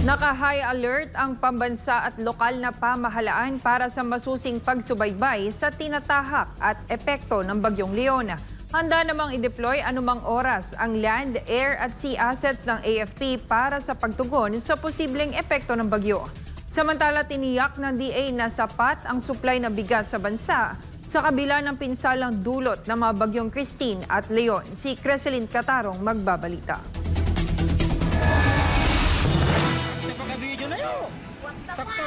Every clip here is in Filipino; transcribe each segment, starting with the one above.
Naka-high alert ang pambansa at lokal na pamahalaan para sa masusing pagsubaybay sa tinatahak at epekto ng Bagyong Leon. Handa namang i-deploy anumang oras ang land, air at sea assets ng AFP para sa pagtugon sa posibleng epekto ng bagyo. Samantala, tiniyak ng DA na sapat ang supply ng bigas sa bansa sa kabila ng pinsalang dulot ng mga bagyong Christine at Leon. Si Creselyn Catarong magbabalita.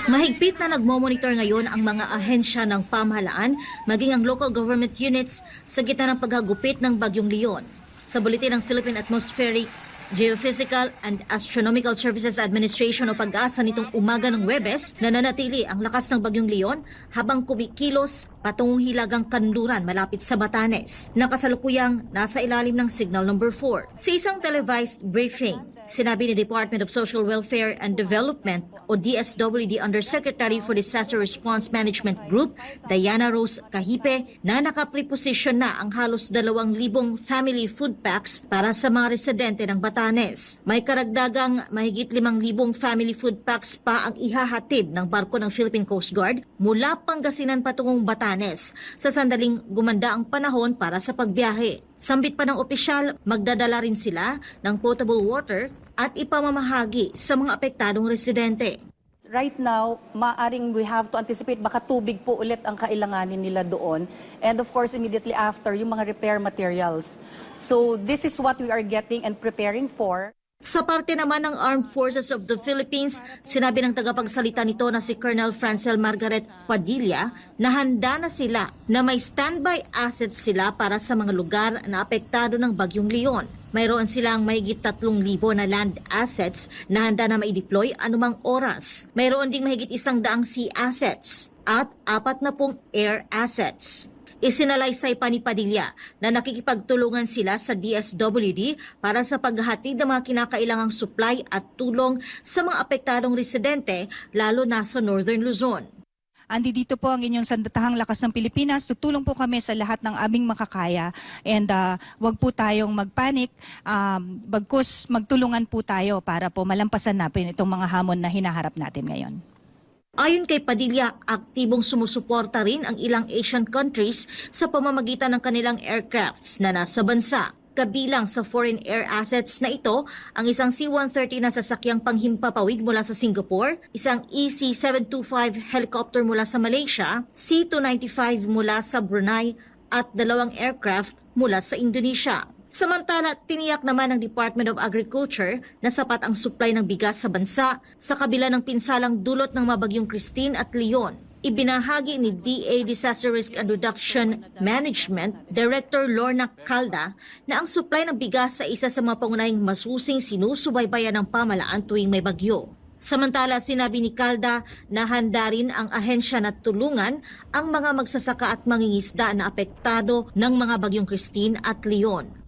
Mahigpit na nagmo-monitor ngayon ang mga ahensya ng pamahalaan, maging ang local government units sa gitna ng paghagupit ng Bagyong Leon. Sa buletin ng Philippine Atmospheric, Geophysical and Astronomical Services Administration o PAGASA nitong umaga ng Huwebes, nananatili ang lakas ng Bagyong Leon habang kumikilos patungong hilagang kanluran malapit sa Batanes. Nakasalukuyang nasa ilalim ng signal number 4. Sa isang televised briefing, sinabi ni Department of Social Welfare and Development o DSWD Undersecretary for Disaster Response Management Group, Diana Rose Kahipe, na nakapreposisyon na ang halos 2,000 family food packs para sa mga residente ng Batanes. May karagdagang mahigit 5,000 family food packs pa ang ihahatid ng barko ng Philippine Coast Guard mula Pangasinan patungong Batanes sa sandaling gumanda ang panahon para sa pagbiyahe. Sambit pa ng opisyal, magdadala rin sila ng potable water at ipamamahagi sa mga apektadong residente. Right now, maaring we have to anticipate baka tubig po ulit ang kailanganin nila doon. And of course, immediately after, yung mga repair materials. So this is what we are getting and preparing for. Sa parte naman ng Armed Forces of the Philippines, sinabi ng tagapagsalita nito na si Colonel Francel Margaret Padilla na handa na sila na may standby assets sila para sa mga lugar na apektado ng Bagyong Leon. Mayroon silang mahigit 3,000 na land assets na handa na mai-deploy anumang oras. Mayroon ding mahigit 100 sea assets at 40 air assets. Isinalaysay pa ni Padilla na nakikipagtulungan sila sa DSWD para sa paghahatid ng mga kinakailangang supply at tulong sa mga apektadong residente lalo na sa Northern Luzon. Andi dito po ang inyong sandatahang lakas ng Pilipinas. Tutulong po kami sa lahat ng aming makakaya. And wag po tayong magpanik. Bagkus magtulungan po tayo para po malampasan natin itong mga hamon na hinaharap natin ngayon. Ayon kay Padilla, aktibong sumusuporta rin ang ilang Asian countries sa pamamagitan ng kanilang aircrafts na nasa bansa. Kabilang sa foreign air assets na ito, ang isang C-130 na sasakyang panghimpapawid mula sa Singapore, isang EC-725 helicopter mula sa Malaysia, C-295 mula sa Brunei at 2 aircraft mula sa Indonesia. Samantala, tiniyak naman ng Department of Agriculture na sapat ang supply ng bigas sa bansa sa kabila ng pinsalang dulot ng mabagyong Christine at Leon. Ibinahagi ni DA Disaster Risk and Reduction Management Director Lorna Calda na ang supply ng bigas sa isa sa mga pangunahing masusing sinusubaybayan ng pamahalaan tuwing may bagyo. Samantala, sinabi ni Calda na handa rin ang ahensya na tulungan ang mga magsasaka at mangingisda na apektado ng mga bagyong Christine at Leon.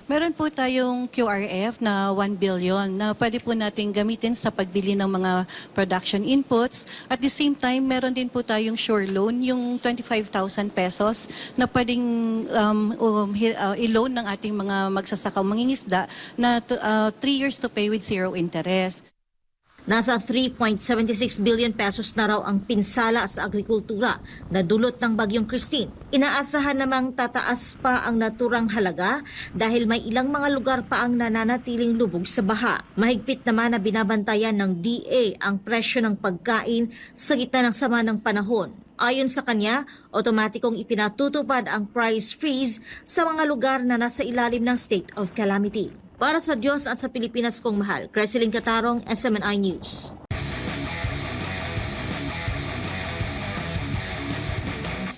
Meron po tayong QRF na 1 billion na pwede po natin gamitin sa pagbili ng mga production inputs. At the same time, meron din po tayong sure loan, yung 25,000 pesos na pwedeng i-loan ng ating mga magsasakang mangingisda na 3 years to pay with 0 interest. Nasa 3.76 billion pesos na raw ang pinsala sa agrikultura na dulot ng Bagyong Christine. Inaasahan namang tataas pa ang naturang halaga dahil may ilang mga lugar pa ang nananatiling lubog sa baha. Mahigpit naman na binabantayan ng DA ang presyo ng pagkain sa gitna ng sama ng panahon. Ayon sa kanya, otomatikong ipinatutupad ang price freeze sa mga lugar na nasa ilalim ng state of calamity. Para sa Diyos at sa Pilipinas kong mahal, Creselyn Catarong, SMNI News.